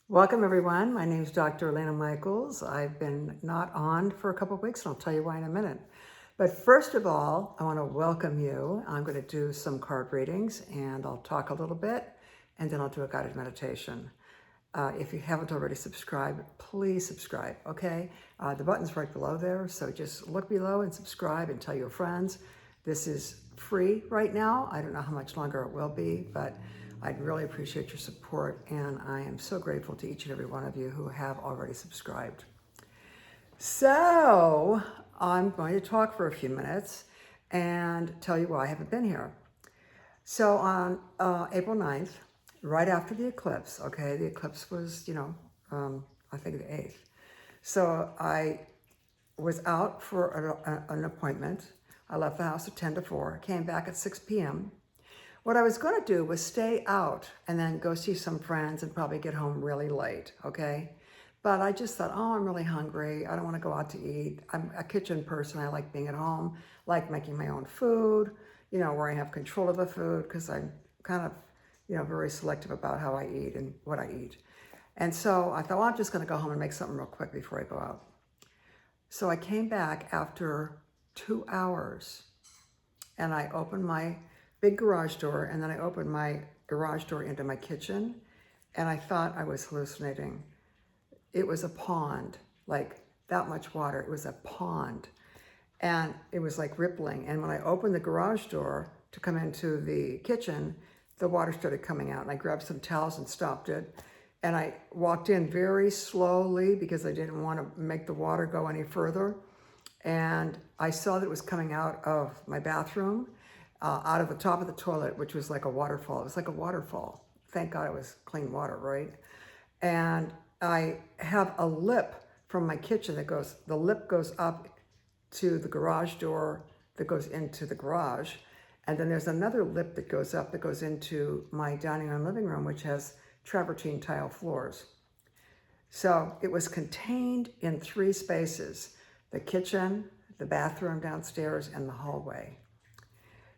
Welcome everyone. My name is Dr. Elena Michaels. I've been not on for a couple of weeks and I'll tell you why in a minute. But first of all, I want to welcome you. I'm going to do some card readings and I'll talk a little bit and then I'll do a guided meditation. If you haven't already subscribed, please subscribe, okay? The button's right below there, so just look below and subscribe and tell your friends. This is free right now. I don't know how much longer it will be, but I'd really appreciate your support, and I am so grateful to each and every one of you who have already subscribed. So I'm going to talk for a few minutes and tell you why I haven't been here. So on April 9th, right after the eclipse, okay, the eclipse was, I think the 8th. So I was out for an appointment. I left the house at 10 to 4, came back at 6 p.m. What I was going to do was stay out and then go see some friends and probably get home really late, okay? But I just thought, oh, I'm really hungry. I don't want to go out to eat. I'm a kitchen person. I like being at home, like making my own food, where I have control of the food because I'm kind of, very selective about how I eat and what I eat. And so I thought, well, I'm just going to go home and make something real quick before I go out. So I came back after 2 hours and I opened my big garage door, and then I opened my garage door into my kitchen, and I thought I was hallucinating. It was a pond, like that much water. It was a pond, and it was like rippling. And when I opened the garage door to come into the kitchen, the water started coming out, and I grabbed some towels and stopped it. And I walked in very slowly because I didn't want to make the water go any further. And I saw that it was coming out of my bathroom, out of the top of the toilet, which was like a waterfall. It was like a waterfall. Thank God it was clean water, right? And I have a lip from my kitchen the lip goes up to the garage door that goes into the garage. And then there's another lip that goes up that goes into my dining room living room, which has travertine tile floors. So it was contained in 3 spaces: the kitchen, the bathroom downstairs, and the hallway.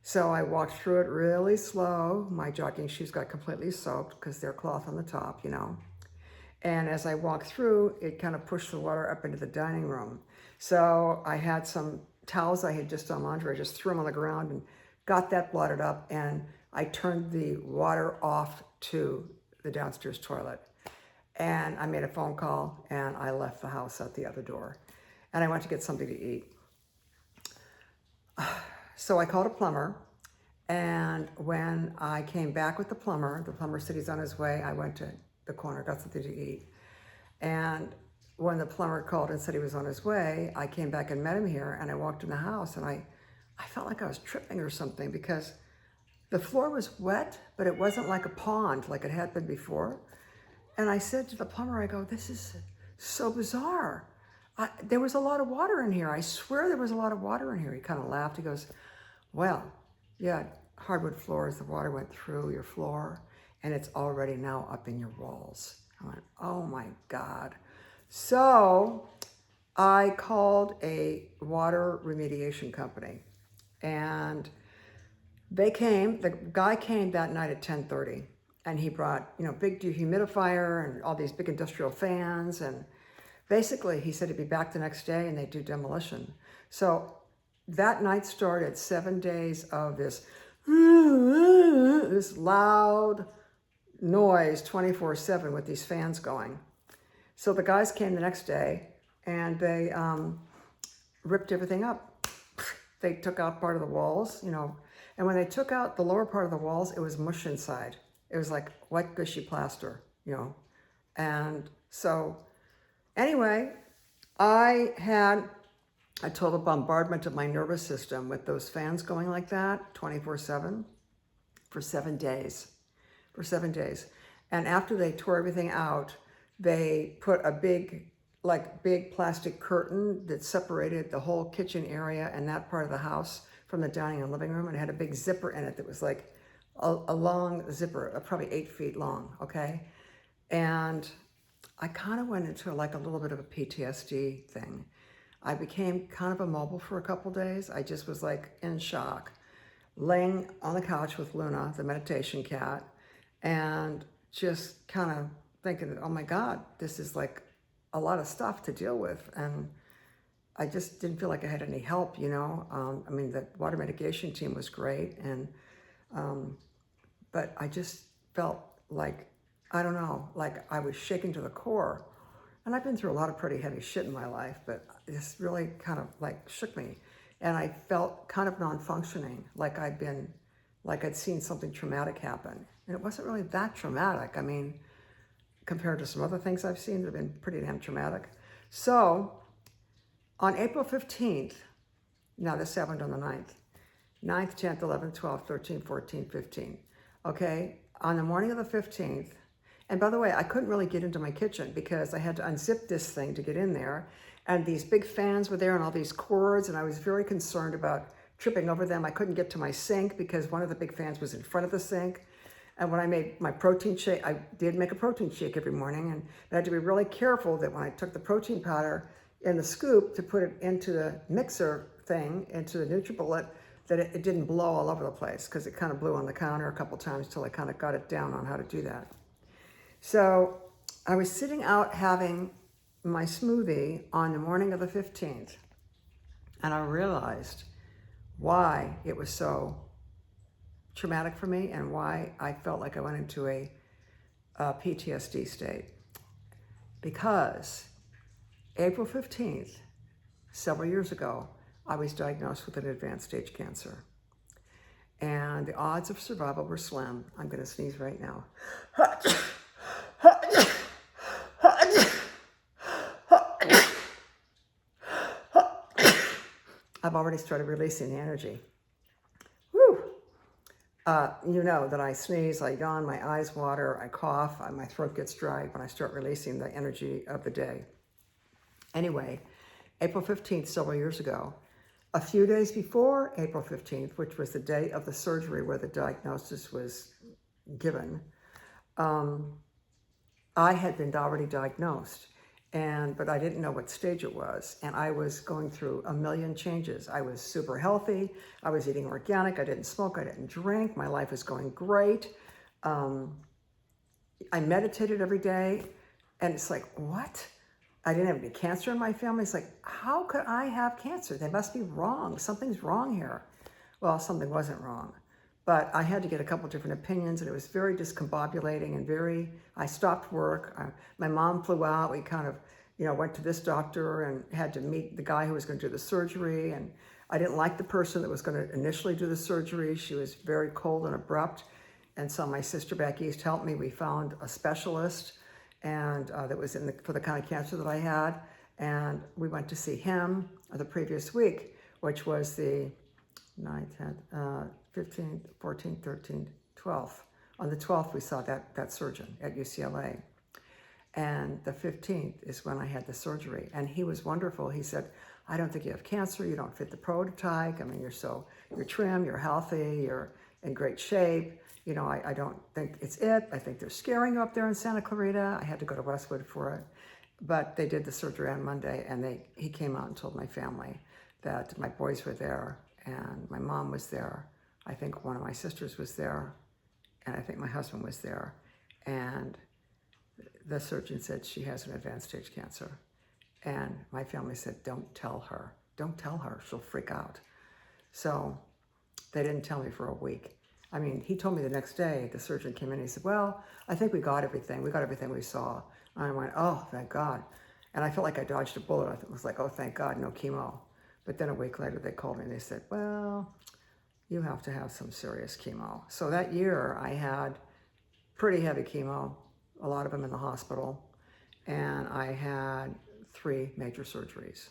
So I walked through it really slow. My jogging shoes got completely soaked because they're cloth on the top, And as I walked through, it kind of pushed the water up into the dining room. So I had some towels I had just done laundry. I just threw them on the ground and got that blotted up. And I turned the water off to the downstairs toilet. And I made a phone call and I left the house out the other door. And I went to get something to eat. So I called a plumber, and when I came back with the plumber said he's on his way. I went to the corner, got something to eat. And when the plumber called and said he was on his way, I came back and met him here, and I walked in the house, and I felt like I was tripping or something because the floor was wet, but it wasn't like a pond like it had been before. And I said to the plumber, I go, this is so bizarre. There was a lot of water in here. I swear there was a lot of water in here. He kind of laughed. He goes, well, yeah, hardwood floors, the water went through your floor and it's already now up in your walls. I went, oh my God. So I called a water remediation company, and they came. The guy came that night at 10:30, and he brought, big dehumidifier and all these big industrial fans. And basically he said he'd be back the next day and they'd do demolition. So that night started 7 days of this loud noise 24/7 with these fans going. So the guys came the next day and they ripped everything up. They took out part of the walls, and when they took out the lower part of the walls, it was mush inside. It was like wet, gushy plaster, And so anyway, I had a total bombardment of my nervous system with those fans going like that 24/7 for 7 days. For 7 days. And after they tore everything out, they put a big plastic curtain that separated the whole kitchen area and that part of the house from the dining and living room, and it had a big zipper in it that was like a long zipper, probably 8 feet long, okay? And I kind of went into like a little bit of a PTSD thing. I became kind of immobile for a couple days. I just was like in shock, laying on the couch with Luna, the meditation cat, and just kind of thinking, oh my God, this is like a lot of stuff to deal with. And I just didn't feel like I had any help, you know. I mean, the water mitigation team was great, and but I just felt like, I don't know, like I was shaken to the core. And I've been through a lot of pretty heavy shit in my life, but this really kind of like shook me. And I felt kind of non-functioning, like I'd seen something traumatic happen. And it wasn't really that traumatic. I mean, compared to some other things I've seen that have been pretty damn traumatic. So on April 15th, now this happened on the 9th, 10th, 11th, 12th, 13th, 14th, 15th. Okay, on the morning of the 15th, and by the way, I couldn't really get into my kitchen because I had to unzip this thing to get in there. And these big fans were there and all these cords, and I was very concerned about tripping over them. I couldn't get to my sink because one of the big fans was in front of the sink. And when I made my protein shake, I did make a protein shake every morning, and I had to be really careful that when I took the protein powder in the scoop to put it into the mixer thing, into the NutriBullet, that it didn't blow all over the place, because it kind of blew on the counter a couple times till I kind of got it down on how to do that. So I was sitting out having my smoothie on the morning of the 15th, and I realized why it was so traumatic for me and why I felt like I went into a PTSD state. Because April 15th, several years ago, I was diagnosed with an advanced stage cancer. And the odds of survival were slim. I'm going to sneeze right now. I've already started releasing the energy. Woo! You know that I sneeze, I yawn, my eyes water, I cough, my throat gets dry when I start releasing the energy of the day. Anyway, April 15th, several years ago, a few days before April 15th, which was the day of the surgery where the diagnosis was given, I had been already diagnosed, but I didn't know what stage it was. And I was going through a million changes. I was super healthy. I was eating organic. I didn't smoke. I didn't drink. My life was going great. I meditated every day. And it's like, what? I didn't have any cancer in my family. It's like, how could I have cancer? They must be wrong. Something's wrong here. Well, something wasn't wrong. But I had to get a couple different opinions, and it was very discombobulating and I stopped work. My mom flew out. We kind of, went to this doctor and had to meet the guy who was going to do the surgery. And I didn't like the person that was going to initially do the surgery. She was very cold and abrupt. And so my sister back east helped me. We found a specialist and that was for the kind of cancer that I had. And we went to see him the previous week, which was the 9th, 10th, 15th, 14th, 13th, 12th. On the 12th, we saw that surgeon at UCLA. And the 15th is when I had the surgery. And he was wonderful. He said, I don't think you have cancer. You don't fit the prototype. I mean, you're trim, you're healthy, you're in great shape. I don't think it's it. I think they're scaring you up there in Santa Clarita. I had to go to Westwood for it. But they did the surgery on Monday, and he came out and told my family that my boys were there, and my mom was there. I think one of my sisters was there, and I think my husband was there. And the surgeon said she has an advanced stage cancer. And my family said, don't tell her. Don't tell her. She'll freak out. So they didn't tell me for a week. I mean, he told me the next day, the surgeon came in and he said, well, I think we got everything. We got everything we saw. And I went, oh, thank God. And I felt like I dodged a bullet. I was like, oh, thank God, no chemo. But then a week later, they called me and they said, well, you have to have some serious chemo. So that year, I had pretty heavy chemo, a lot of them in the hospital. And I had 3 major surgeries.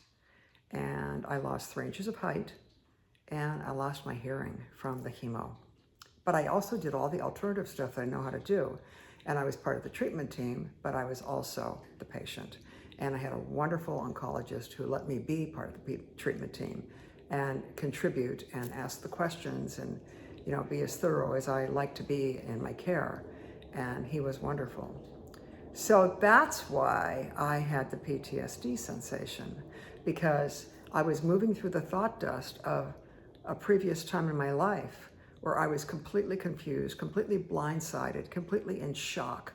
And I lost 3 inches of height, and I lost my hearing from the chemo. But I also did all the alternative stuff that I know how to do. And I was part of the treatment team, but I was also the patient. And I had a wonderful oncologist who let me be part of the treatment team and contribute and ask the questions and, be as thorough as I like to be in my care. And he was wonderful. So that's why I had the PTSD sensation, because I was moving through the thought dust of a previous time in my life where I was completely confused, completely blindsided, completely in shock.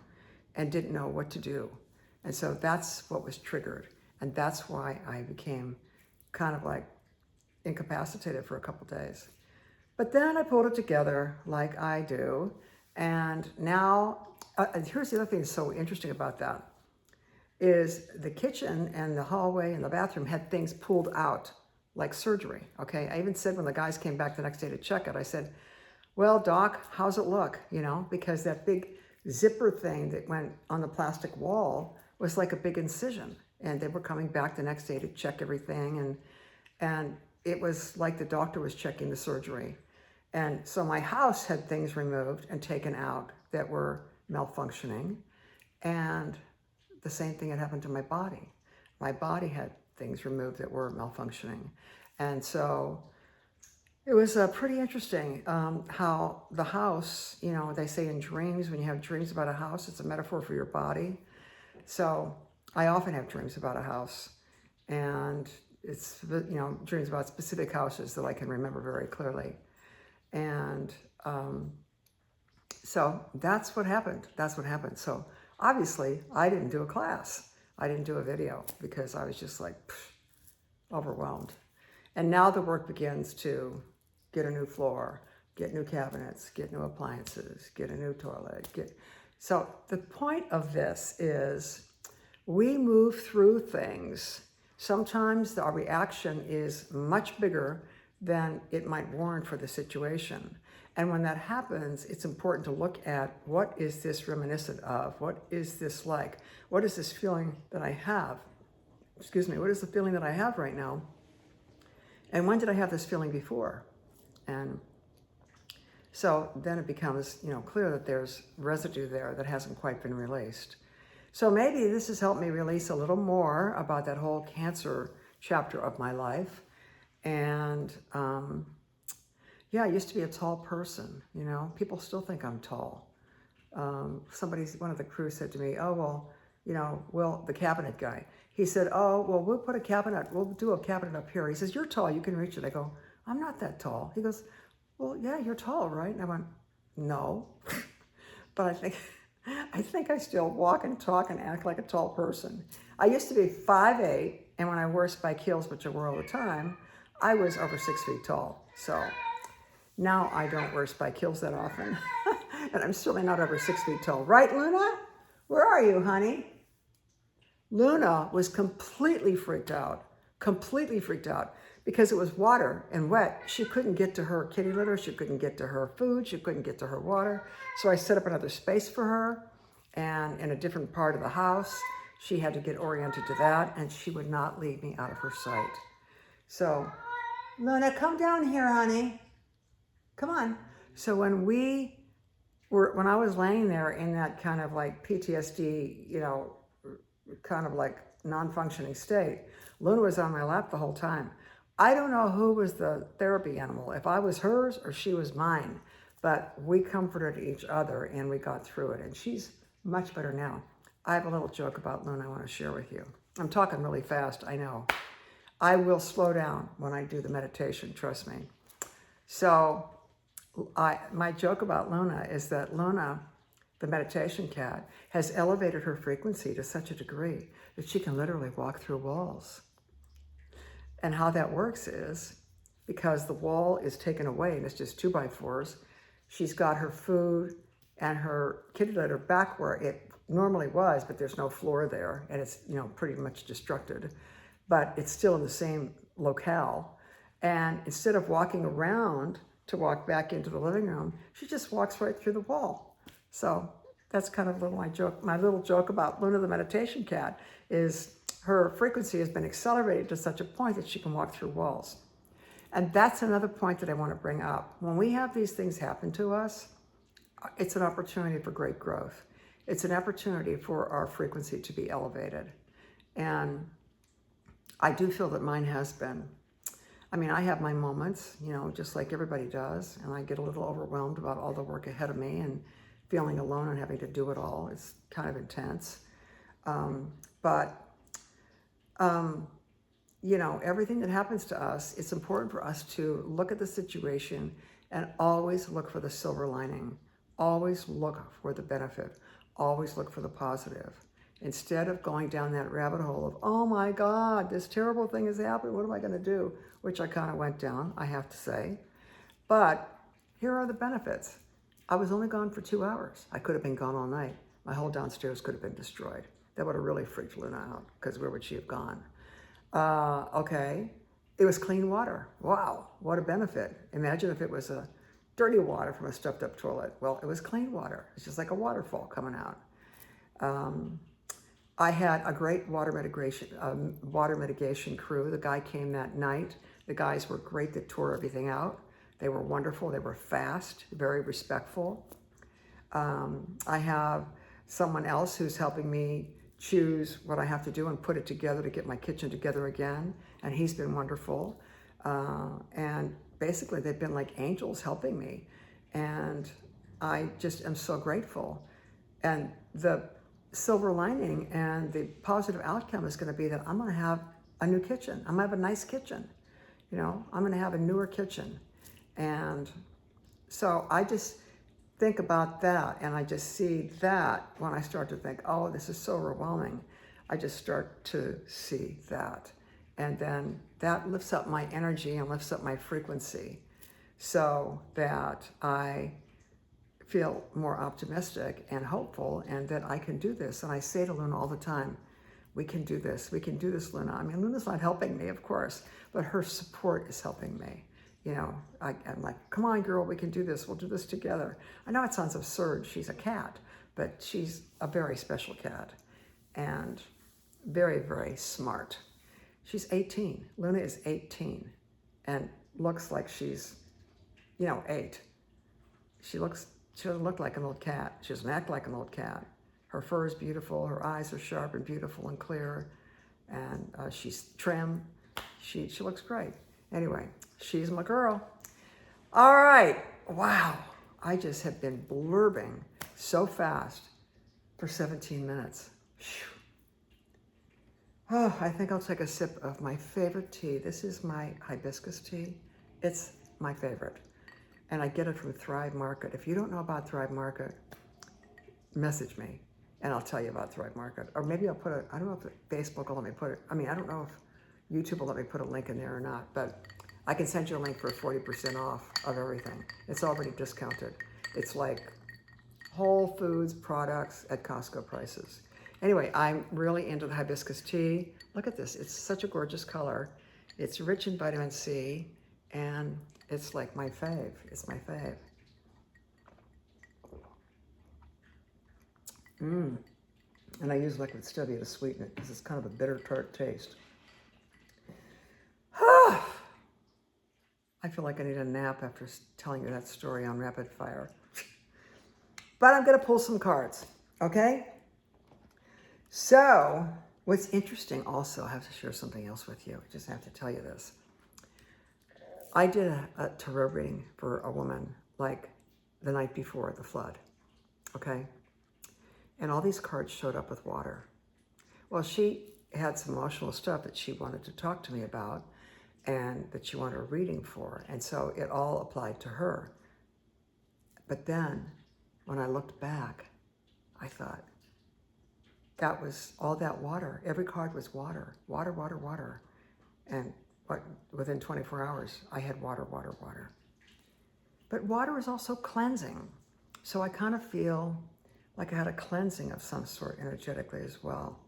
and didn't know what to do. And so that's what was triggered. And that's why I became kind of like incapacitated for a couple days. But then I pulled it together like I do. And now, here's the other thing that's so interesting about that, is the kitchen and the hallway and the bathroom had things pulled out like surgery, okay? I even said when the guys came back the next day to check it, I said, well, doc, how's it look? You know, because that big zipper thing that went on the plastic wall was like a big incision. And they were coming back the next day to check everything. And it was like the doctor was checking the surgery. And so my house had things removed and taken out that were malfunctioning. And the same thing had happened to my body. My body had things removed that were malfunctioning. And so it was pretty interesting how the house, you know, they say in dreams, when you have dreams about a house, it's a metaphor for your body. So I often have dreams about a house, and it's, you know, dreams about specific houses that I can remember very clearly. And so that's what happened. That's what happened. So obviously I didn't do a class. I didn't do a video because I was just like overwhelmed. And now the work begins to get a new floor, get new cabinets, get new appliances, get a new toilet. So the point of this is we move through things. Sometimes our reaction is much bigger than it might warrant for the situation. And when that happens, it's important to look at, what is this reminiscent of? What is this like? What is this feeling that I have? Excuse me, what is the feeling that I have right now? And when did I have this feeling before? And so then it becomes, you know, clear that there's residue there that hasn't quite been released. So maybe this has helped me release a little more about that whole cancer chapter of my life. And yeah, I used to be a tall person, you know, people still think I'm tall. One of the crew said to me, oh, well, you know, Will, the cabinet guy, he said, oh, well, we'll do a cabinet up here. He says, you're tall, you can reach it. I go, I'm not that tall. He goes, well, yeah, you're tall, right? And I went, no, but I think I still walk and talk and act like a tall person. I used to be 5'8", and when I wore spike heels, which I wore all the time, I was over 6 feet tall. So now I don't wear spike heels that often, and I'm certainly not over 6 feet tall. Right, Luna? Where are you, honey? Luna was completely freaked out, because it was water and wet. She couldn't get to her kitty litter. She couldn't get to her food. She couldn't get to her water. So I set up another space for her, and in a different part of the house. She had to get oriented to that, and she would not leave me out of her sight. So, Luna, come down here, honey. Come on. So when I was laying there in that kind of like PTSD, you know, kind of like non-functioning state, Luna was on my lap the whole time. I don't know who was the therapy animal, if I was hers or she was mine, but we comforted each other and we got through it, and she's much better now. I have a little joke about Luna I want to share with you. I'm talking really fast, I know. I will slow down when I do the meditation, trust me. So my joke about Luna is that Luna, the meditation cat, has elevated her frequency to such a degree that she can literally walk through walls. And how that works is, because the wall is taken away and it's just 2x4s, she's got her food and her kitty litter back where it normally was, but there's no floor there, and it's, you know, pretty much destructed, but it's still in the same locale. And instead of walking around to walk back into the living room, she just walks right through the wall. So that's kind of my little joke about Luna the meditation cat is her frequency has been accelerated to such a point that she can walk through walls. And that's another point that I want to bring up. When we have these things happen to us, it's an opportunity for great growth. It's an opportunity for our frequency to be elevated. And I do feel that mine has been. I mean, I have my moments, you know, just like everybody does, and I get a little overwhelmed about all the work ahead of me and feeling alone and having to do it all. It's kind of intense. You know, everything that happens to us, it's important for us to look at the situation and always look for the silver lining. Always look for the benefit. Always look for the positive. Instead of going down that rabbit hole of, oh my God, this terrible thing is happening, what am I going to do? Which I kind of went down, I have to say. But here are the benefits. I was only gone for 2 hours. I could have been gone all night. My whole downstairs could have been destroyed. That would have really freaked Luna out, because where would she have gone? Okay, it was clean water. Wow, what a benefit. Imagine if it was a dirty water from a stuffed up toilet. Well, it was clean water. It's just like a waterfall coming out. I had a great water mitigation crew. The guy came that night. The guys were great. They tore everything out. They were wonderful. They were fast, very respectful. I have someone else who's helping me choose what I have to do and put it together to get my kitchen together again. And he's been wonderful. And basically they've been like angels helping me. And I just am so grateful. And the silver lining and the positive outcome is going to be that I'm going to have a new kitchen. I'm going to have a nice kitchen. You know, I'm going to have a newer kitchen. And so I just think about that, and I just see that when I start to think, oh, this is so overwhelming. I just start to see that. And then that lifts up my energy and lifts up my frequency so that I feel more optimistic and hopeful, and that I can do this. And I say to Luna all the time, we can do this, Luna. I mean, Luna's not helping me, of course, but her support is helping me. You know, I'm like, come on, girl, we can do this. We'll do this together. I know it sounds absurd. She's a cat, but she's a very special cat and very, very smart. She's 18. Luna is 18 and looks like she's, 8. She doesn't look like an old cat. She doesn't act like an old cat. Her fur is beautiful. Her eyes are sharp and beautiful and clear. And she's trim. She looks great. Anyway, she's my girl. All right. Wow. I just have been blurbing so fast for 17 minutes. Whew. Oh, I think I'll take a sip of my favorite tea. This is my hibiscus tea. It's my favorite. And I get it from Thrive Market. If you don't know about Thrive Market, message me and I'll tell you about Thrive Market. Or maybe I'll put it, I don't know if Facebook will let me put it. I mean, I don't know if YouTube will let me put a link in there or not, but I can send you a link for 40% off of everything. It's already discounted. It's like Whole Foods products at Costco prices. Anyway, I'm really into the hibiscus tea. Look at this. It's such a gorgeous color. It's rich in vitamin C, and it's like my fave. It's my fave. And I use liquid stevia to sweeten it because it's kind of a bitter, tart taste. I feel like I need a nap after telling you that story on rapid fire. But I'm going to pull some cards, okay? So, what's interesting also, I have to share something else with you. I just have to tell you this. I did a tarot reading for a woman like the night before the flood, okay? And all these cards showed up with water. Well, she had some emotional stuff that she wanted to talk to me about and that she wanted a reading for. And so it all applied to her. But then when I looked back, I thought, that was all that water. Every card was water, water, water, water. And within 24 hours, I had water, water, water. But water is also cleansing. So I kind of feel like I had a cleansing of some sort energetically as well.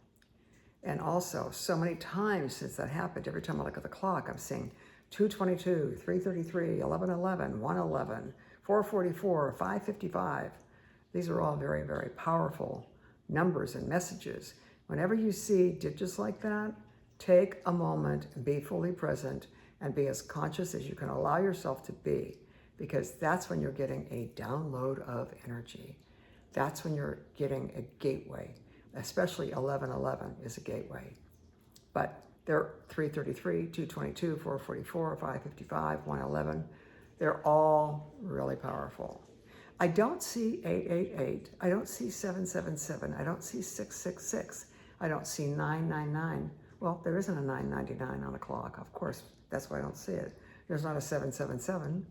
And also, so many times since that happened, every time I look at the clock, I'm seeing 2:22, 3:33, 11:11, 1:11, 4:44, 5:55. These are all very, very powerful numbers and messages. Whenever you see digits like that, take a moment and be fully present and be as conscious as you can allow yourself to be, because that's when you're getting a download of energy. That's when you're getting a gateway. Especially 11:11 is a gateway. But they're 3:33, 2:22, 4:44, 5:55, 1:11. They're all really powerful. I don't see 888. I don't see 777. I don't see 666. I don't see 999. Well, there isn't a 999 on the clock. Of course, that's why I don't see it. There's not a 777,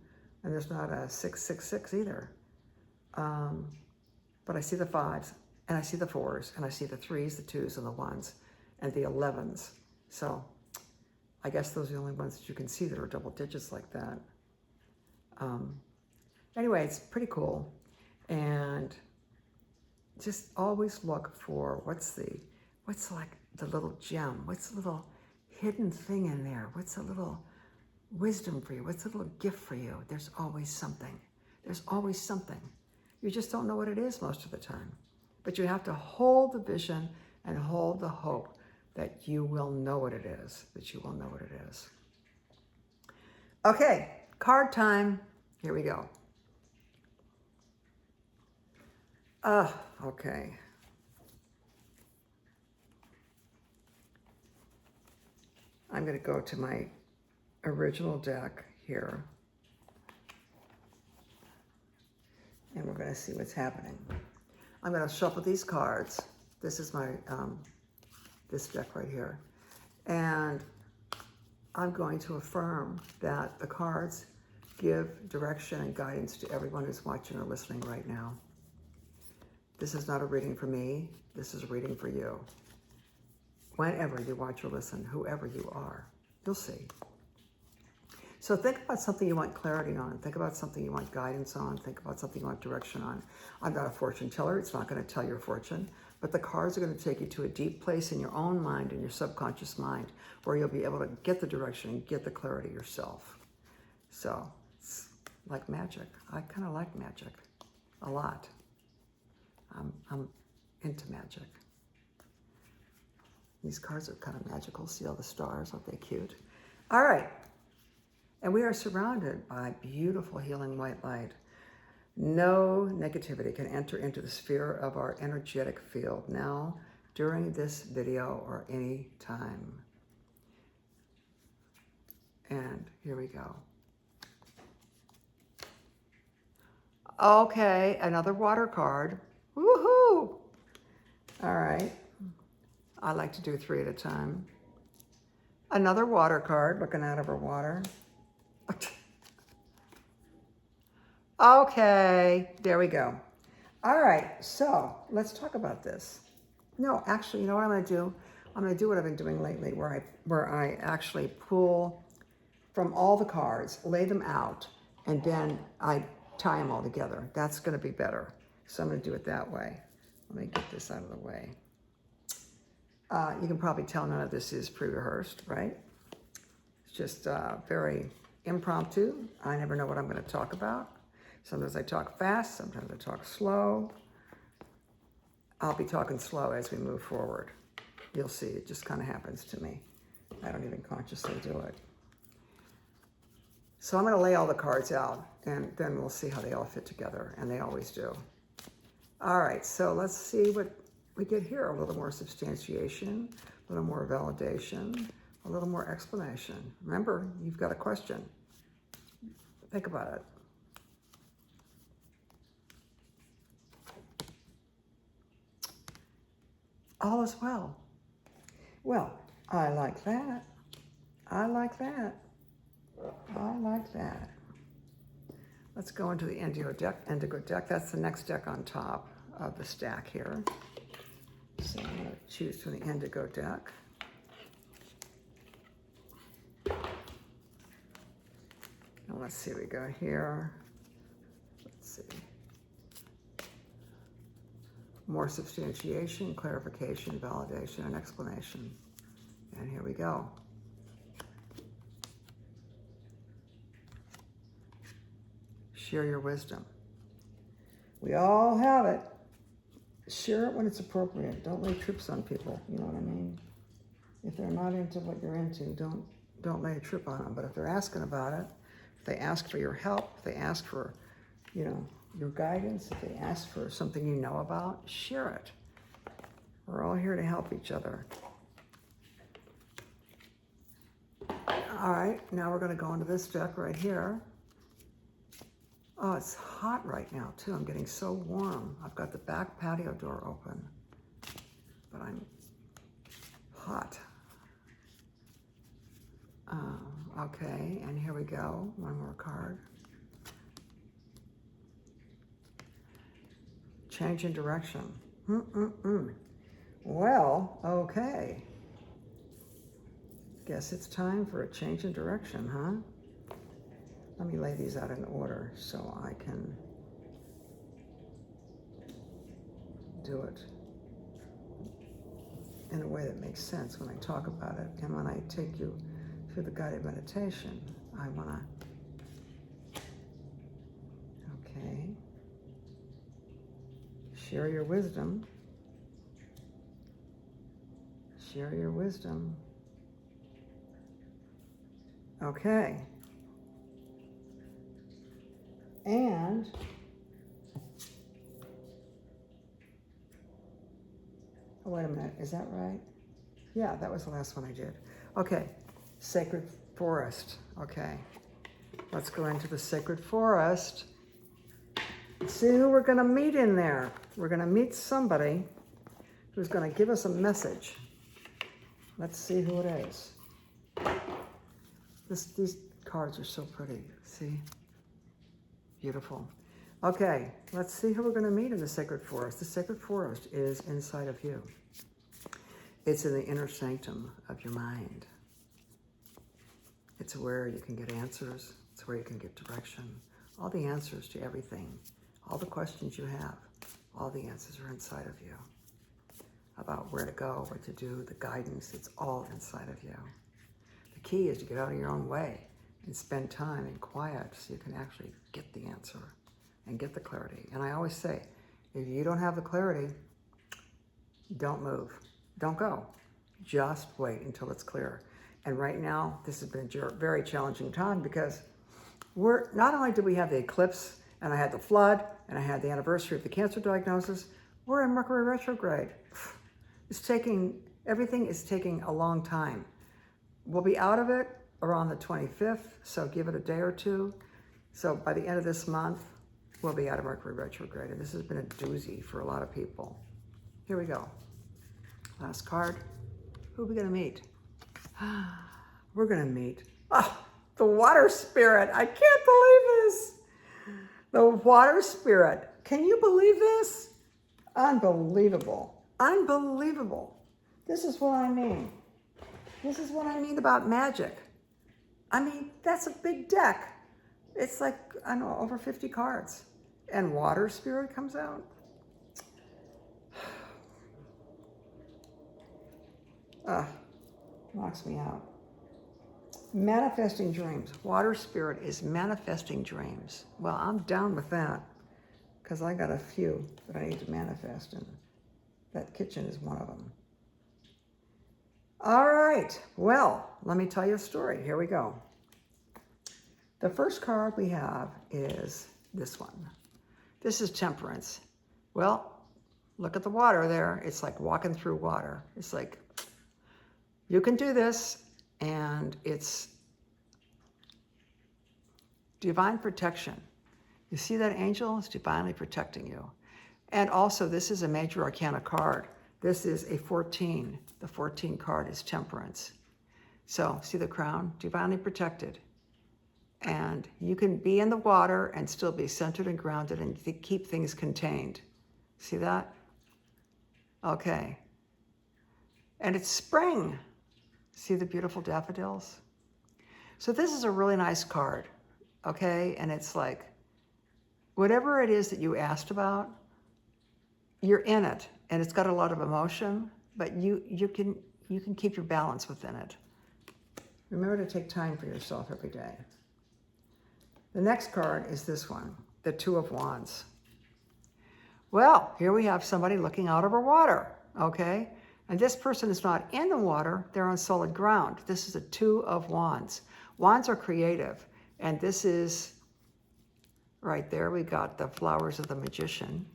and there's not a 666 either. But I see the 5s. And I see the 4s, and I see the 3s, the 2s, and the 1s, and the 11s. So I guess those are the only ones that you can see that are double digits like that. Anyway, it's pretty cool. And just always look for what's like the little gem, what's the little hidden thing in there, what's a little wisdom for you, what's a little gift for you. There's always something. There's always something. You just don't know what it is most of the time. But you have to hold the vision and hold the hope that you will know what it is, that you will know what it is. Okay, card time. Here we go. Okay. I'm going to go to my original deck here. And we're going to see what's happening. I'm going to shuffle these cards. This is my, this deck right here. And I'm going to affirm that the cards give direction and guidance to everyone who's watching or listening right now. This is not a reading for me. This is a reading for you. Whenever you watch or listen, whoever you are, you'll see. So think about something you want clarity on. Think about something you want guidance on. Think about something you want direction on. I'm not a fortune teller. It's not going to tell your fortune. But the cards are going to take you to a deep place in your own mind, in your subconscious mind, where you'll be able to get the direction and get the clarity yourself. So it's like magic. I kind of like magic a lot. I'm into magic. These cards are kind of magical. See all the stars? Aren't they cute? All right. And we are surrounded by beautiful healing white light. No negativity can enter into the sphere of our energetic field now, during this video, or any time. And here we go. Okay, another water card. Woohoo! All right. I like to do 3 at a time. Another water card, looking out over water. Okay, there we go. All right, so let's talk about this. No, actually, you know what I'm going to do? I'm going to do what I've been doing lately, where I actually pull from all the cards, lay them out, and then I tie them all together. That's going to be better. So I'm going to do it that way. Let me get this out of the way. You can probably tell none of this is pre-rehearsed, right? It's just very impromptu. I never know what I'm going to talk about. Sometimes I talk fast, sometimes I talk slow. I'll be talking slow as we move forward. You'll see, it just kind of happens to me. I don't even consciously do it. So I'm going to lay all the cards out, and then we'll see how they all fit together, and they always do. All right, so let's see what we get here. A little more substantiation, a little more validation, a little more explanation. Remember, you've got a question. Think about it. All is well. Well, I like that. I like that. I like that. Let's go into the Indigo deck. That's the next deck on top of the stack here. So I'm going to choose from the Indigo deck. Now let's see what we got here. Let's see. More substantiation, clarification, validation, and explanation. And here we go. Share your wisdom. We all have it. Share it when it's appropriate. Don't lay trips on people, you know what I mean? If they're not into what you're into, don't lay a trip on them. But if they're asking about it, if they ask for your help, if they ask for, you know, your guidance, if they ask for something you know about, share it. We're all here to help each other. All right, now we're going to go into this deck right here. Oh, it's hot right now, too. I'm getting so warm. I've got the back patio door open, but I'm hot. Okay, and here we go. One more card. Change in direction. Well, okay. Guess it's time for a change in direction, huh? Let me lay these out in order so I can do it in a way that makes sense when I talk about it. And when I take you through the guided meditation, I want to, okay, share your wisdom. Share your wisdom. Okay. And oh, wait a minute, is that right? Yeah, that was the last one I did. Okay, sacred forest. Okay, let's go into the sacred forest. Let's see who we're gonna meet in there. We're gonna meet somebody who's gonna give us a message. Let's see who it is. These cards are so pretty, see? Beautiful. Okay, let's see who we're gonna meet in the sacred forest. The sacred forest is inside of you. It's in the inner sanctum of your mind. It's where you can get answers. It's where you can get direction. All the answers to everything, all the questions you have, all the answers are inside of you. About where to go, what to do, the guidance, it's all inside of you. The key is to get out of your own way and spend time in quiet so you can actually get the answer and get the clarity. And I always say, if you don't have the clarity, don't move, don't go. Just wait until it's clear. And right now, this has been a very challenging time because not only do we have the eclipse, and I had the flood, and I had the anniversary of the cancer diagnosis, we're in Mercury retrograde. Everything is taking a long time. We'll be out of it around the 25th, so give it a day or two. So by the end of this month, we'll be out of Mercury retrograde, and this has been a doozy for a lot of people. Here we go. Last card. Who are we gonna meet? We're gonna meet, the water spirit. I can't believe this. The water spirit. Can you believe this? Unbelievable. Unbelievable. This is what I mean. This is what I mean about magic. I mean, that's a big deck. It's like, I don't know, over 50 cards. And water spirit comes out. Knocks me out. Manifesting dreams. Water spirit is manifesting dreams. Well, I'm down with that because I got a few that I need to manifest, and that kitchen is one of them. All right, well, let me tell you a story. Here we go. The first card we have is this one. This is temperance. Well, look at the water there. It's like walking through water. It's like, you can do this, and it's divine protection. You see that angel? It's divinely protecting you. And also, this is a major arcana card. This is a 14. The 14 card is temperance. So, see the crown? Divinely protected. And you can be in the water and still be centered and grounded and keep things contained. See that? Okay. And it's spring. See the beautiful daffodils? So this is a really nice card, okay? And it's like, whatever it is that you asked about, you're in it, and it's got a lot of emotion, but you can keep your balance within it. Remember to take time for yourself every day. The next card is this one, the Two of Wands. Well, here we have somebody looking out over water, okay? And this person is not in the water, they're on solid ground. This is a Two of Wands. Wands are creative, and this is, right there, we got the flowers of the magician.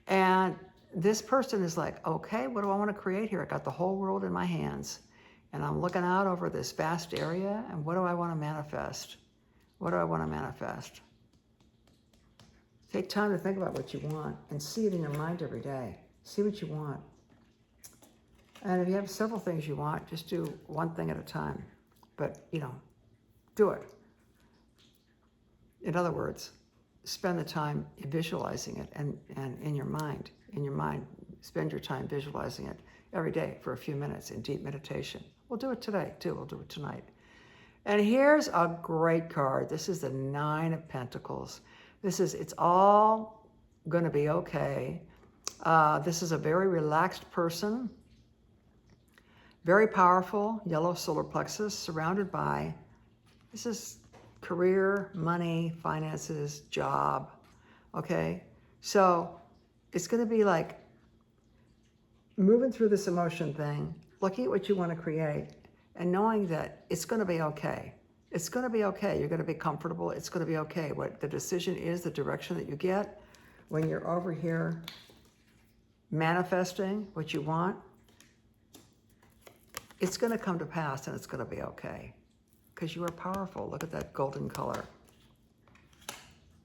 And this person is like, okay, what do I want to create here? I got the whole world in my hands, and I'm looking out over this vast area, and what do I want to manifest? What do I want to manifest? Take time to think about what you want and see it in your mind every day. See what you want. And if you have several things you want, just do one thing at a time. But, do it. In other words, spend the time visualizing it and in your mind, spend your time visualizing it every day for a few minutes in deep meditation. We'll do it today, too. We'll do it tonight. And here's a great card. This is the Nine of Pentacles. It's all going to be okay. This is a very relaxed person, very powerful, yellow solar plexus, surrounded by, this is career, money, finances, job, okay? So it's going to be like moving through this emotion thing, looking at what you want to create, and knowing that it's going to be okay. It's going to be okay. You're going to be comfortable. It's going to be okay. What the decision is, the direction that you get when you're over here manifesting what you want, it's going to come to pass and it's going to be okay because you are powerful. Look at that golden color.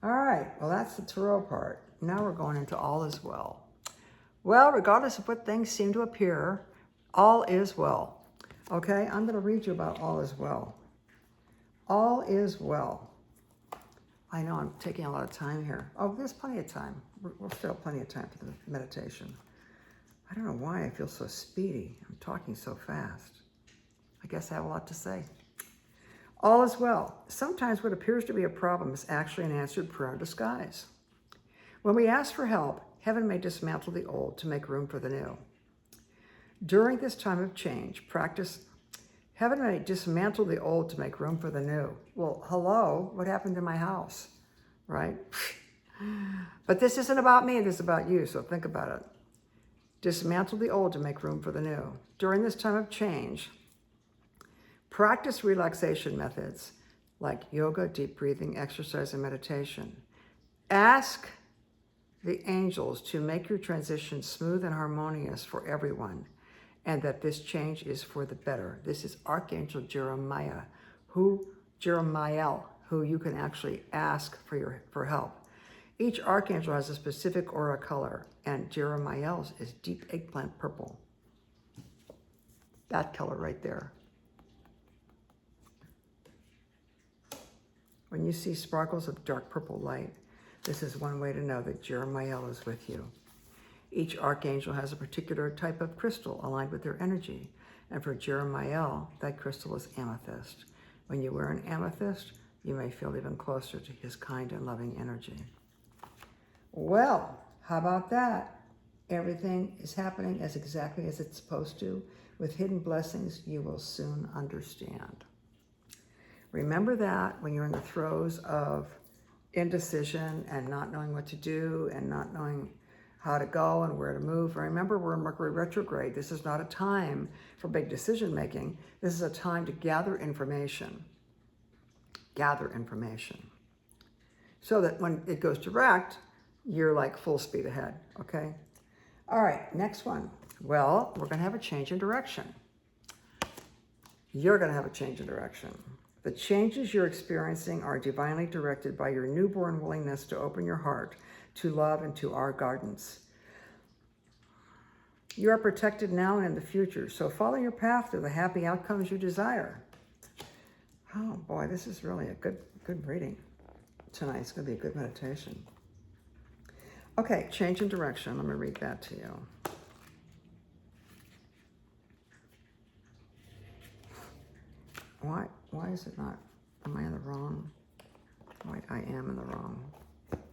All right. Well, that's the tarot part. Now we're going into all is well. Well, regardless of what things seem to appear, all is well. Okay, I'm going to read you about all is well. All is well. I know I'm taking a lot of time here. Oh, there's plenty of time. We'll still have plenty of time for the meditation. I don't know why I feel so speedy. I'm talking so fast. I guess I have a lot to say. All is well. Sometimes what appears to be a problem is actually an answered prayer in disguise. When we ask for help, heaven may dismantle the old to make room for the new. During this time of change, heaven may dismantle the old to make room for the new. Well, hello, what happened to my house, right? But this isn't about me, this is about you, so think about it. Dismantle the old to make room for the new. During this time of change, practice relaxation methods like yoga, deep breathing, exercise, and meditation. Ask the angels to make your transition smooth and harmonious for everyone, and that this change is for the better. This is Archangel Jeremiah, who you can actually ask for help. Each archangel has a specific aura color, and Jeremiah's is deep eggplant purple. That color right there. When you see sparkles of dark purple light, this is one way to know that Jeremiah is with you. Each archangel has a particular type of crystal aligned with their energy. And for Jeremiah, that crystal is amethyst. When you wear an amethyst, you may feel even closer to his kind and loving energy. Well, how about that? Everything is happening exactly as it's supposed to. With hidden blessings, you will soon understand. Remember that when you're in the throes of indecision and not knowing what to do and not knowing how to go and where to move. Remember, we're in Mercury retrograde. This is not a time for big decision making. This is a time to gather information. Gather information. So that when it goes direct, you're like full speed ahead, okay? All right, next one. Well, we're gonna have a change in direction. You're gonna have a change in direction. The changes you're experiencing are divinely directed by your newborn willingness to open your heart to love and to our guidance. You are protected now and in the future, so follow your path to the happy outcomes you desire. Oh boy, this is really a good reading tonight. It's going to be a good meditation. Okay, change in direction. Let me read that to you. Why is it not? Am I in the wrong? Wait, I am in the wrong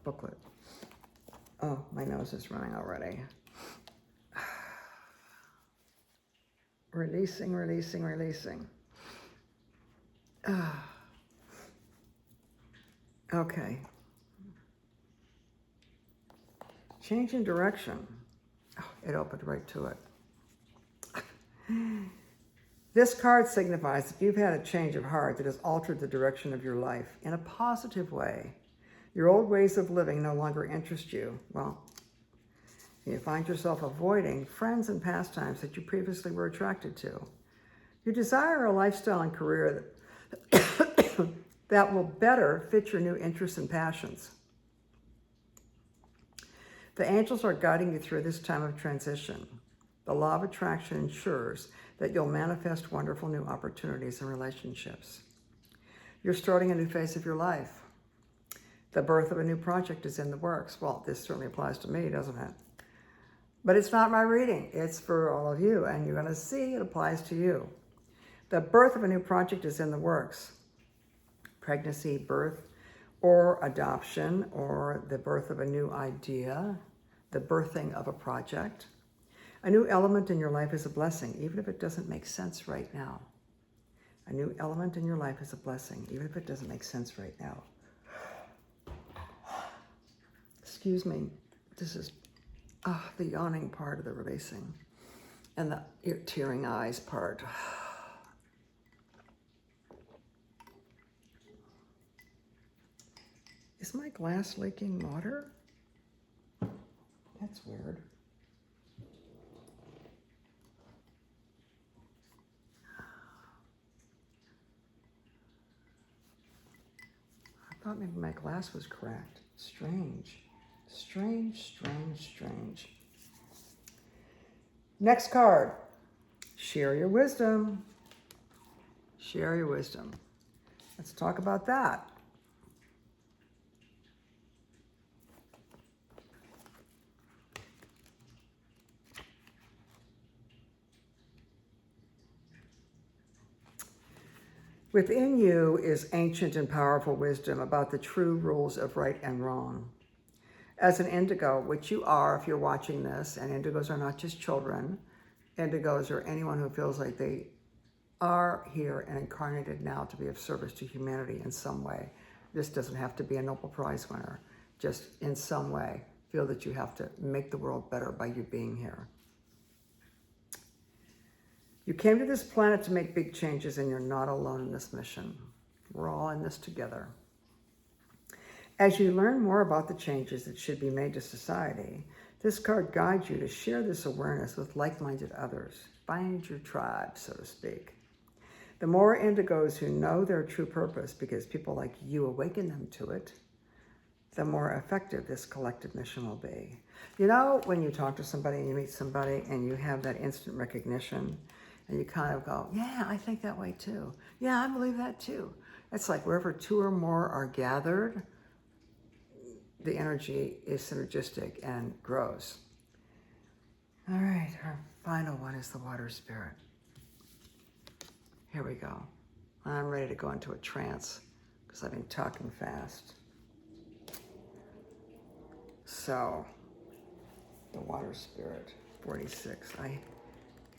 booklet. Oh, my nose is running already. Releasing, releasing, releasing. Okay. Change in direction. Oh, it opened right to it. This card signifies that you've had a change of heart that has altered the direction of your life in a positive way. Your old ways of living no longer interest you. Well, you find yourself avoiding friends and pastimes that you previously were attracted to. You desire a lifestyle and career that will better fit your new interests and passions. The angels are guiding you through this time of transition. The law of attraction ensures that you'll manifest wonderful new opportunities and relationships. You're starting a new phase of your life. The birth of a new project is in the works. Well, this certainly applies to me, doesn't it? But it's not my reading. It's for all of you, and you're going to see it applies to you. The birth of a new project is in the works. Pregnancy, birth, or adoption, or the birth of a new idea, the birthing of a project. A new element in your life is a blessing, even if it doesn't make sense right now. A new element in your life is a blessing, even if it doesn't make sense right now. Excuse me, this is the yawning part of the releasing and the tearing eyes part. Is my glass leaking water? That's weird. I thought maybe my glass was cracked. Strange. Strange, strange, strange. Next card. Share your wisdom. Share your wisdom. Let's talk about that. Within you is ancient and powerful wisdom about the true rules of right and wrong. As an indigo, which you are if you're watching this, and indigos are not just children, indigos are anyone who feels like they are here and incarnated now to be of service to humanity in some way. This doesn't have to be a Nobel Prize winner. Just in some way, feel that you have to make the world better by you being here. You came to this planet to make big changes, and you're not alone in this mission. We're all in this together. As you learn more about the changes that should be made to society, this card guides you to share this awareness with like-minded others. Find your tribe, so to speak. The more indigos who know their true purpose, because people like you awaken them to it, the more effective this collective mission will be. You know, when you talk to somebody and you meet somebody and you have that instant recognition, and you kind of go, yeah, I think that way too. Yeah, I believe that too. It's like wherever two or more are gathered, the energy is synergistic and grows. All right, our final one is the water spirit. Here we go. I'm ready to go into a trance because I've been talking fast. So, the water spirit, 46.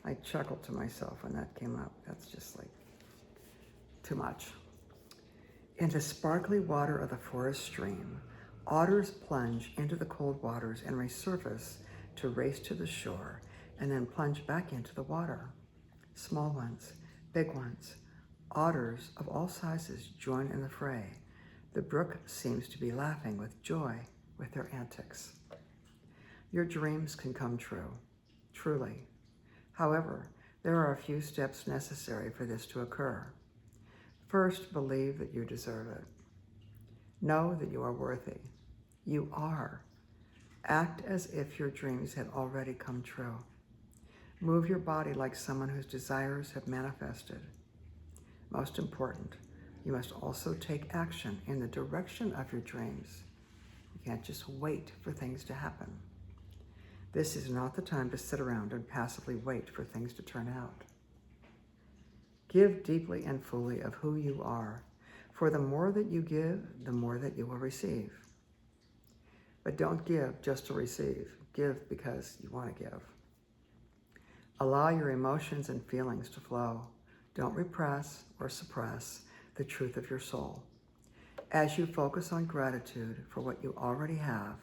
I chuckled to myself when that came up. That's just like too much. In the sparkly water of the forest stream, otters plunge into the cold waters and resurface to race to the shore and then plunge back into the water. Small ones, big ones, otters of all sizes join in the fray. The brook seems to be laughing with joy with their antics. Your dreams can come true, truly. However, there are a few steps necessary for this to occur. First, believe that you deserve it. Know that you are worthy. You are. Act as if your dreams had already come true. Move your body like someone whose desires have manifested. Most important, you must also take action in the direction of your dreams. You can't just wait for things to happen. This is not the time to sit around and passively wait for things to turn out. Give deeply and fully of who you are, for the more that you give, the more that you will receive. But don't give just to receive. Give because you want to give. Allow your emotions and feelings to flow. Don't repress or suppress the truth of your soul. As you focus on gratitude for what you already have,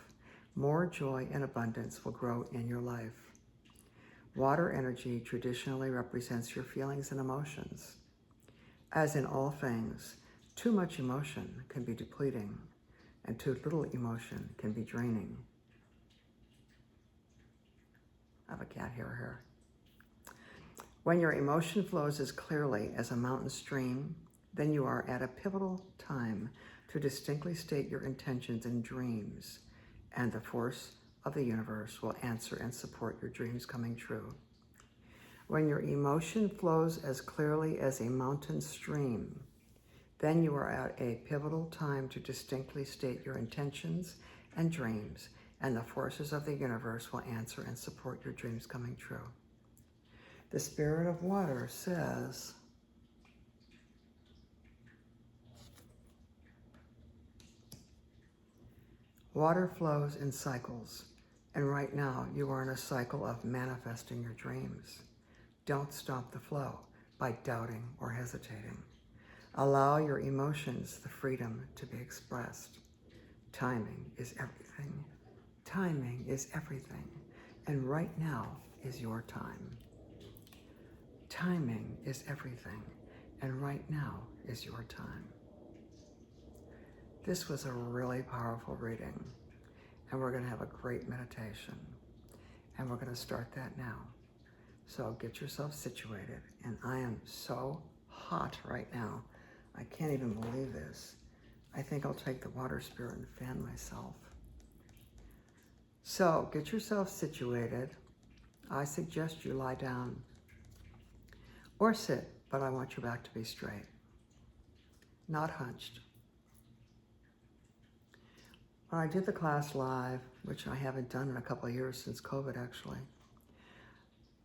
more joy and abundance will grow in your life. Water energy traditionally represents your feelings and emotions. As in all things, too much emotion can be depleting, and too little emotion can be draining. I have a cat hair here. When your emotion flows as clearly as a mountain stream, then you are at a pivotal time to distinctly state your intentions and dreams, and the force of the universe will answer and support your dreams coming true. When your emotion flows as clearly as a mountain stream, then you are at a pivotal time to distinctly state your intentions and dreams, and the forces of the universe will answer and support your dreams coming true. The spirit of water says, water flows in cycles, and right now you are in a cycle of manifesting your dreams. Don't stop the flow by doubting or hesitating. Allow your emotions the freedom to be expressed. Timing is everything. Timing is everything, and right now is your time. Timing is everything, and right now is your time. This was a really powerful reading, and we're going to have a great meditation, and we're going to start that now. So get yourself situated, and I am so hot right now. I can't even believe this. I think I'll take the water spirit and fan myself. So get yourself situated. I suggest you lie down or sit, but I want your back to be straight, not hunched. When I did the class live, which I haven't done in a couple of years since COVID actually,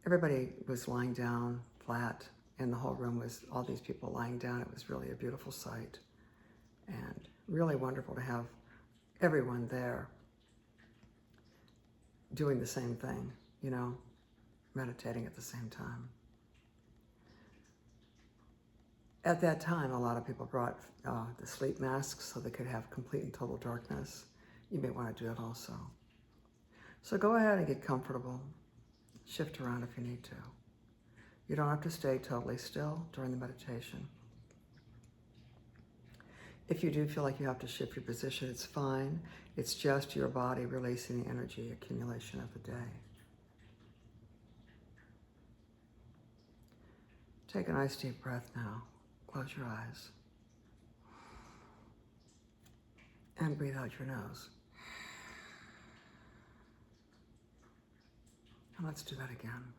everybody was lying down flat, and the whole room was all these people lying down. It was really a beautiful sight and really wonderful to have everyone there doing the same thing, you know, meditating at the same time. At that time, a lot of people brought the sleep masks so they could have complete and total darkness. You may want to do it also. So go ahead and get comfortable. Shift around if you need to. You don't have to stay totally still during the meditation. If you do feel like you have to shift your position, it's fine. It's just your body releasing the energy accumulation of the day. Take a nice deep breath now. Close your eyes. And breathe out your nose. And let's do that again.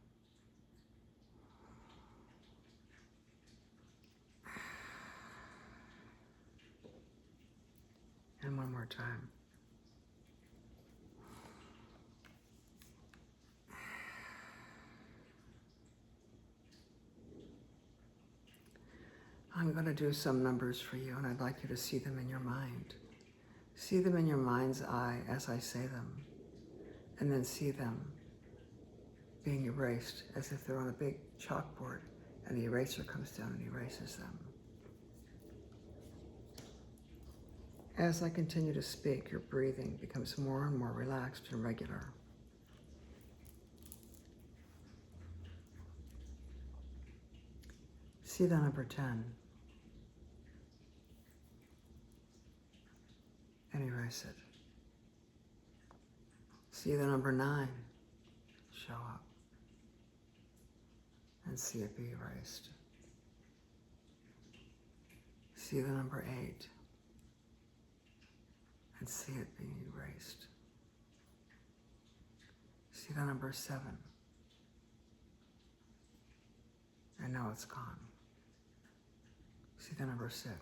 And one more time. I'm going to do some numbers for you, and I'd like you to see them in your mind. See them in your mind's eye as I say them, and then see them being erased as if they're on a big chalkboard, and the eraser comes down and erases them. As I continue to speak, your breathing becomes more and more relaxed and regular. See the number 10 and erase it. See the number 9 show up and see it be erased. See the number 8 and see it being erased. See the number 7 and now it's gone. See the number 6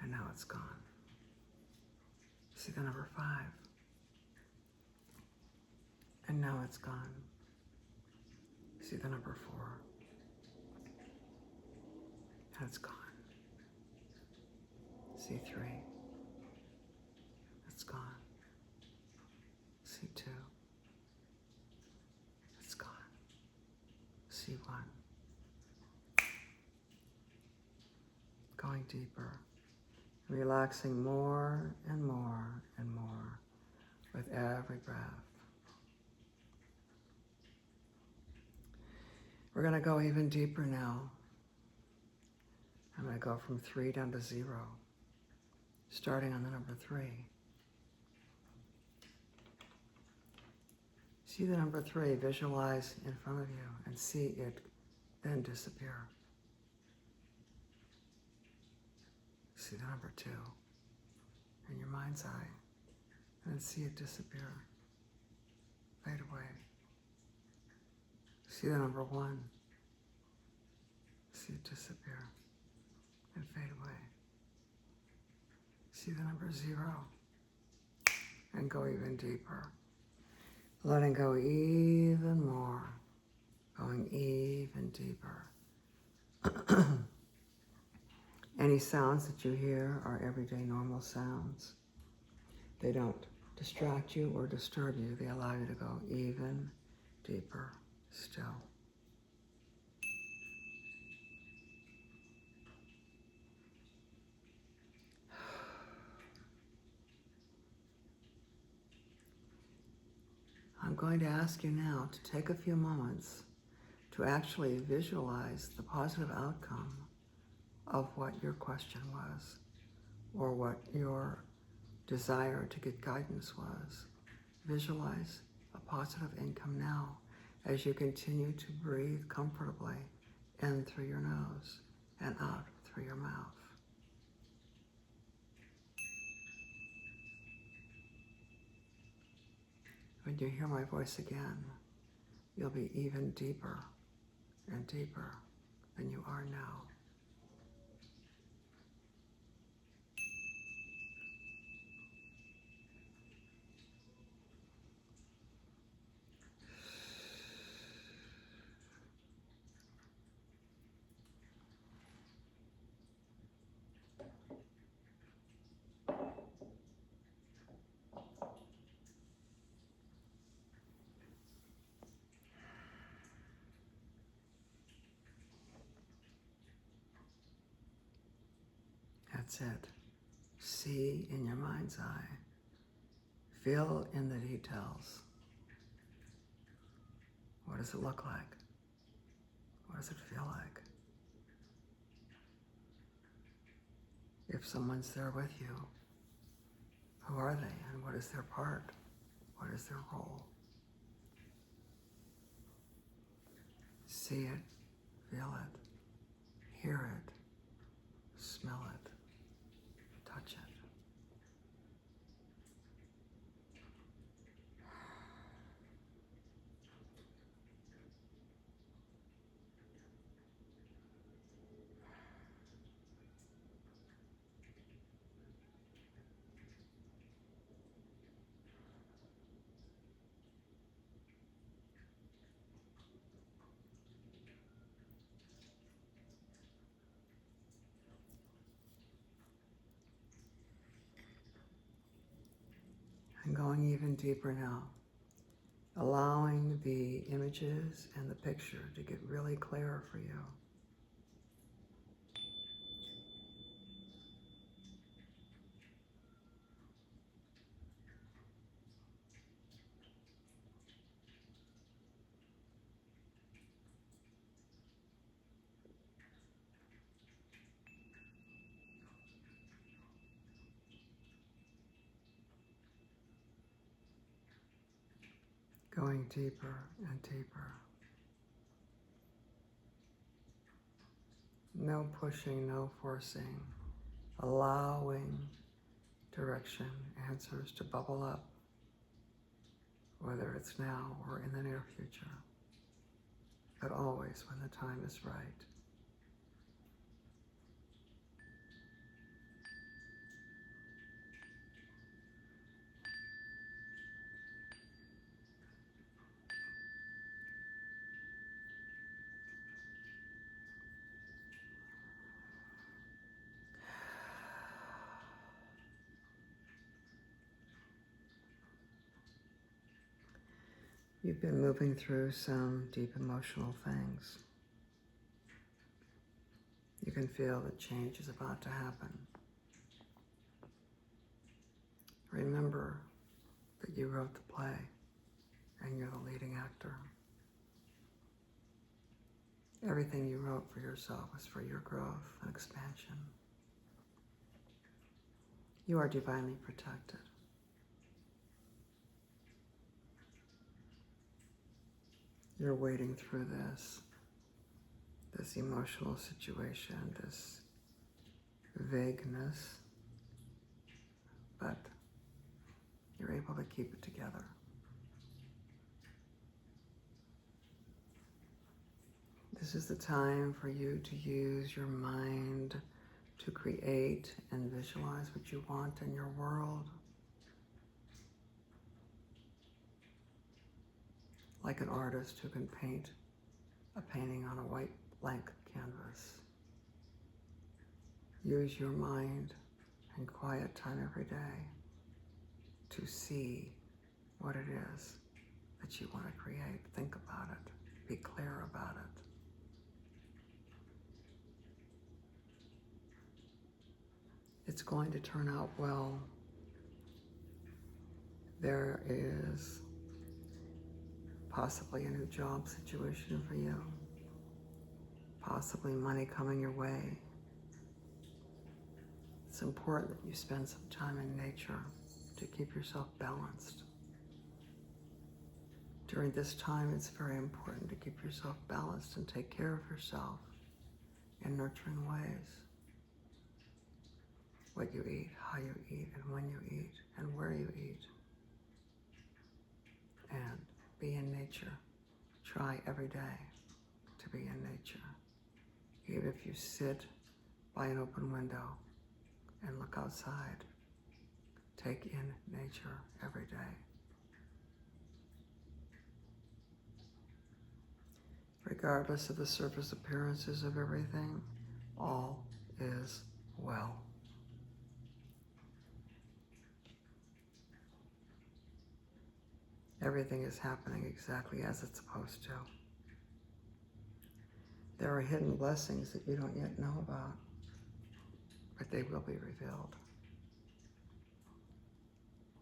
and now it's gone. See the number 5 and now it's gone. See the number 4 and it's gone. See 3, it's gone. See 2, it's gone. See 1, going deeper, relaxing more and more and more with every breath. We're going to go even deeper now. I'm going to go from 3 down to 0, starting on the number 3. See the number 3, visualize in front of you and see it then disappear. See the number 2 in your mind's eye and then see it disappear, fade away. See the number 1, see it disappear and fade away. See the number 0 and go even deeper. Letting go even more, going even deeper. Any sounds that you hear are everyday normal sounds. They don't distract you or disturb you. They allow you to go even deeper still. I'm going to ask you now to take a few moments to actually visualize the positive outcome of what your question was, or what your desire to get guidance was. Visualize a positive income now as you continue to breathe comfortably in through your nose and out through your mouth. When you hear my voice again, you'll be even deeper and deeper than you are now. That's it. See in your mind's eye. Feel in the details. What does it look like? What does it feel like? If someone's there with you, who are they and what is their part? What is their role? See it, feel it, hear it, smell it, touch it. And going even deeper now, allowing the images and the picture to get really clear for you. Going deeper and deeper. No pushing, no forcing. Allowing direction, answers to bubble up, whether it's now or in the near future, but always when the time is right. You've been moving through some deep emotional things. You can feel that change is about to happen. Remember that you wrote the play and you're the leading actor. Everything you wrote for yourself was for your growth and expansion. You are divinely protected. You're wading through this emotional situation, this vagueness, but you're able to keep it together. This is the time for you to use your mind to create and visualize what you want in your world. like an artist who can paint a painting on a white blank canvas. Use your mind and quiet time every day to see what it is that you want to create. Think about it. Be clear about it. It's going to turn out well. There is possibly a new job situation for you, possibly money coming your way. It's important that you spend some time in nature to keep yourself balanced. During this time, it's very important to keep yourself balanced and take care of yourself in nurturing ways. What you eat, how you eat, and when you eat, and where you eat. And be in nature. Try every day to be in nature. Even if you sit by an open window and look outside, take in nature every day. Regardless of the surface appearances of everything, all is well. Everything is happening exactly as it's supposed to. There are hidden blessings that you don't yet know about, but they will be revealed.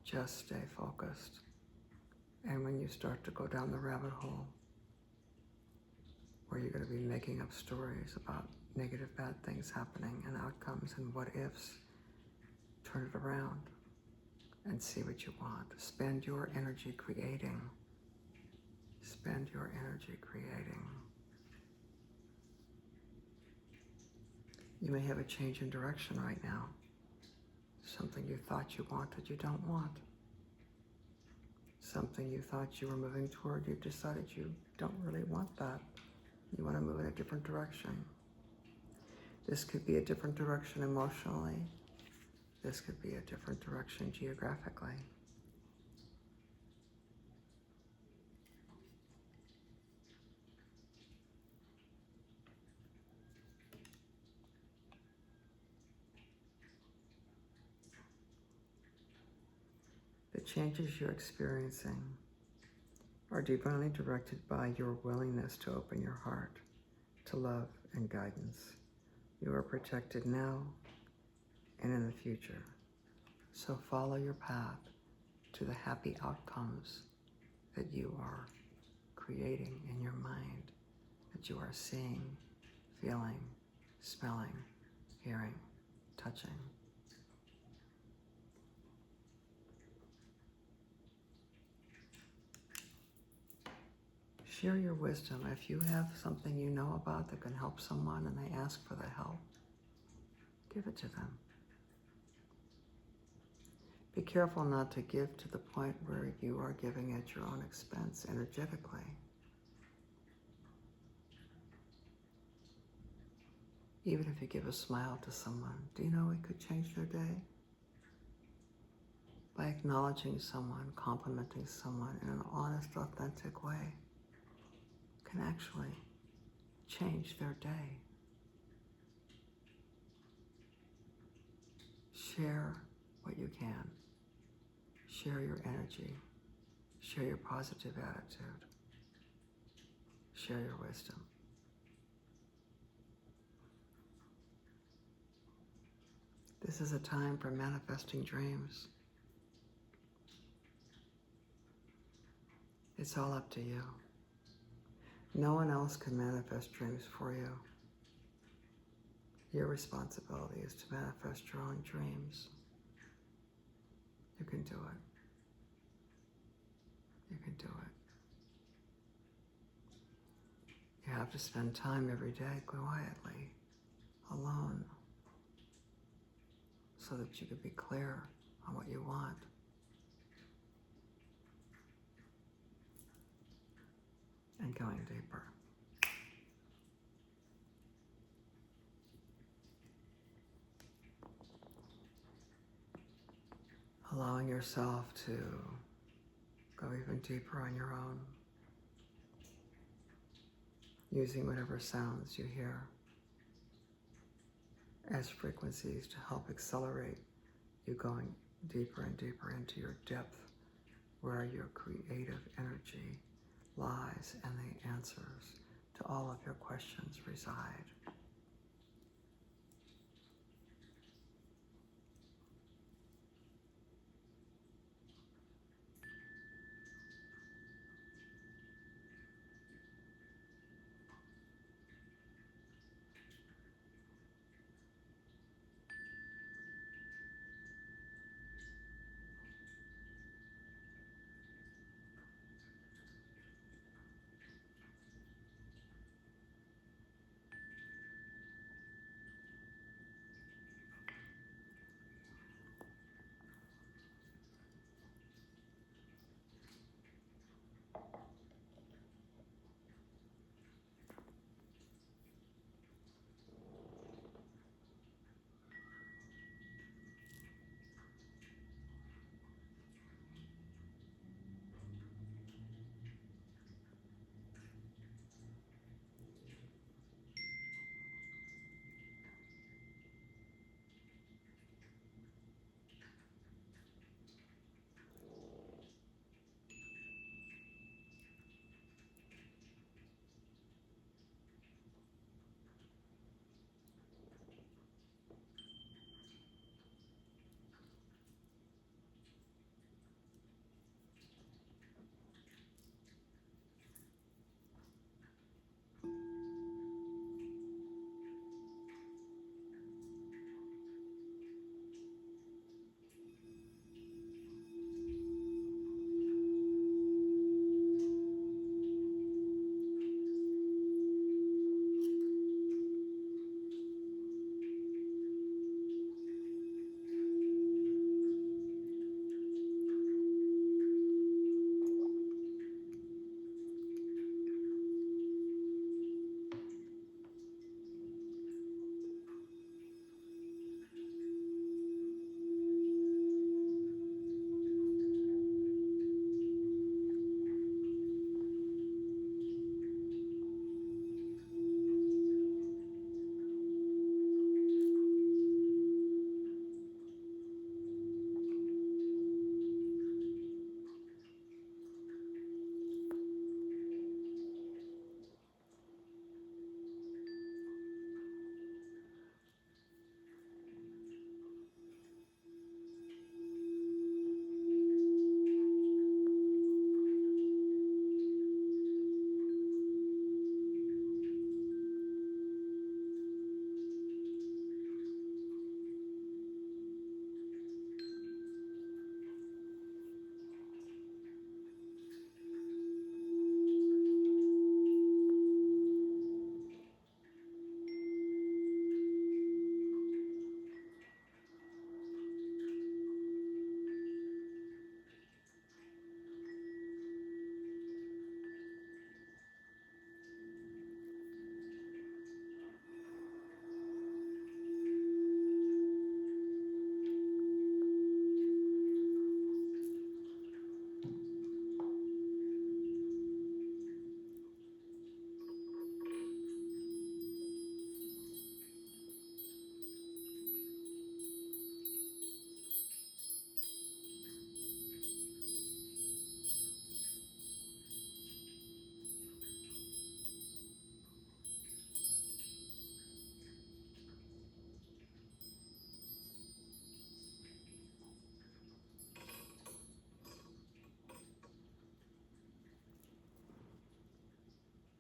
Just stay focused. And when you start to go down the rabbit hole, where you're going to be making up stories about negative, bad things happening and outcomes and what ifs, turn it around and see what you want. Spend your energy creating. Spend your energy creating. You may have a change in direction right now. Something you thought you wanted, you don't want. Something you thought you were moving toward, you've decided you don't really want that. You want to move in a different direction. This could be a different direction emotionally. This could be a different direction geographically. The changes you're experiencing are divinely directed by your willingness to open your heart to love and guidance. You are protected now and in the future. So follow your path to the happy outcomes that you are creating in your mind, that you are seeing, feeling, smelling, hearing, touching. Share your wisdom. If you have something you know about that can help someone and they ask for the help, give it to them. Be careful not to give to the point where you are giving at your own expense energetically. Even if you give a smile to someone, do you know it could change their day? By acknowledging someone, complimenting someone in an honest, authentic way can actually change their day. Share what you can. Share your energy. Share your positive attitude. Share your wisdom. This is a time for manifesting dreams. It's all up to you. No one else can manifest dreams for you. Your responsibility is to manifest your own dreams. You can do it. You can do it. You have to spend time every day quietly, alone, so that you can be clear on what you want. And going deeper. Allowing yourself to go even deeper on your own. using whatever sounds you hear as frequencies to help accelerate you going deeper and deeper into your depth, where your creative energy lies and the answers to all of your questions reside.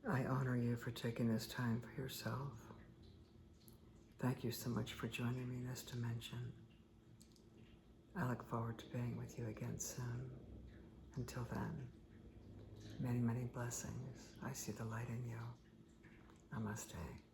I honor you for taking this time for yourself. Thank you so much for joining me in this dimension. I look forward to being with you again soon. Until then, many, many blessings. I see the light in you. Namaste.